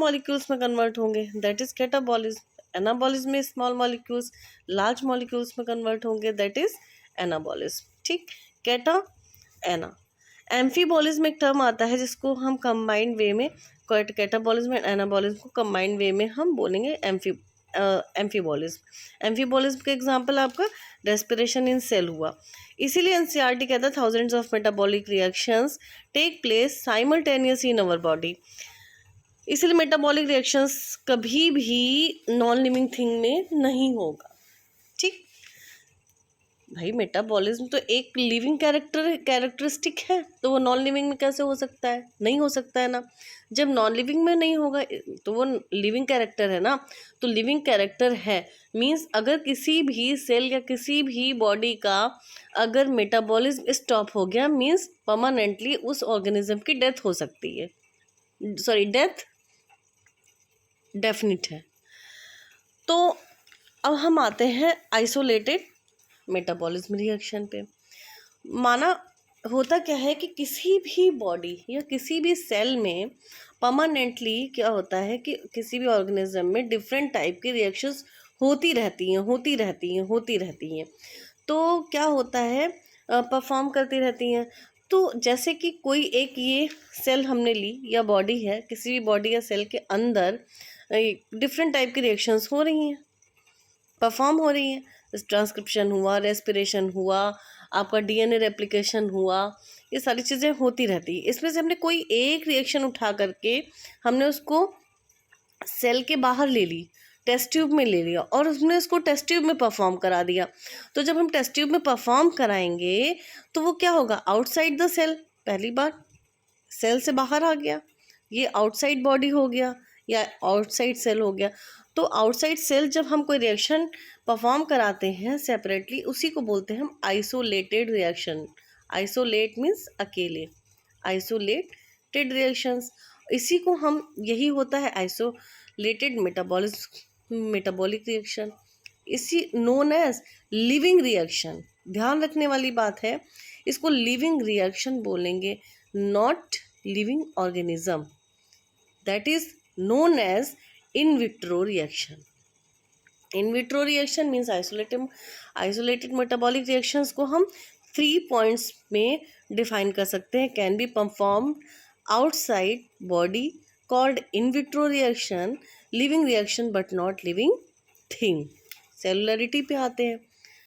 Molecules में convert होंगे, that is catabolism. Anabolism में स्मॉल मॉलिक्यूल्स लार्ज मॉलिक्यूल्स में कन्वर्ट होंगे, दैट इज एनाबॉलिज्म। ठीक, कैटा एना। एम्फीबॉलिज्म एक टर्म आता है जिसको हम कंबाइंड वे में, कैटाबॉलिज्म एंड एनाबॉलिज्म को कंबाइंड वे में हम बोलेंगे एम्फीबॉलिज्म। एम्फीबॉलिज्म का एग्जांपल आपका रेस्पिरेशन इन सेल हुआ। इसीलिए एनसीईआरटी कहता है thousands of metabolic reactions take place simultaneously in our body. इसीलिए मेटाबॉलिक रिएक्शंस कभी भी नॉन लिविंग थिंग में नहीं होगा। ठीक भाई, मेटाबॉलिज्म तो एक लिविंग कैरेक्टरिस्टिक है, तो वो नॉन लिविंग में कैसे हो सकता है? नहीं हो सकता है ना। जब नॉन लिविंग में नहीं होगा तो वो लिविंग कैरेक्टर है ना। तो लिविंग कैरेक्टर है मींस अगर किसी भी सेल या किसी भी बॉडी का अगर मेटाबॉलिज्म स्टॉप हो गया मींस परमानेंटली उस ऑर्गेनिज्म की डेथ हो सकती है। सॉरी, डेथ डेफिनिट है। तो अब हम आते हैं आइसोलेटेड मेटाबॉलिज्म रिएक्शन पे। माना होता क्या है कि किसी भी बॉडी या किसी भी सेल में परमानेंटली क्या होता है कि किसी भी ऑर्गेनिज्म में डिफरेंट टाइप की रिएक्शंस होती रहती हैं। तो क्या होता है, परफॉर्म करती रहती हैं। तो जैसे कि कोई एक ये सेल हमने ली या बॉडी है, किसी भी बॉडी या सेल के अंदर डिफरेंट टाइप की रिएक्शंस हो रही हैं, परफॉर्म हो रही हैं। ट्रांसक्रिप्शन हुआ, रेस्पिरेशन हुआ, आपका डीएनए रेप्लिकेशन हुआ, ये सारी चीज़ें होती रहती है। इसमें से हमने कोई एक रिएक्शन उठा करके हमने उसको सेल के बाहर ले ली, टेस्ट ट्यूब में ले लिया और उसने उसको टेस्ट ट्यूब में परफॉर्म करा दिया। तो जब हम टेस्ट ट्यूब में परफॉर्म कराएंगे तो वो क्या होगा, आउटसाइड द सेल, पहली बार सेल से बाहर आ गया, ये आउटसाइड बॉडी हो गया या आउटसाइड सेल हो गया। तो आउटसाइड सेल जब हम कोई रिएक्शन परफॉर्म कराते हैं सेपरेटली, उसी को बोलते हैं हम आइसोलेटेड रिएक्शन। आइसोलेट मीन्स अकेले, आइसोलेटेड रिएक्शंस, इसी को हम, यही होता है आइसोलेटेड मेटाबॉलिक रिएक्शन, इसी नोन एज लिविंग रिएक्शन। ध्यान रखने वाली बात है, इसको लिविंग रिएक्शन बोलेंगे, not living organism. That is known as in vitro reaction. In vitro reaction means isolated metabolic reactions को हम 3 points में डिफाइन कर सकते हैं। Can be perform outside body called in vitro reaction, living reaction but not living thing। Cellularity पे आते हैं।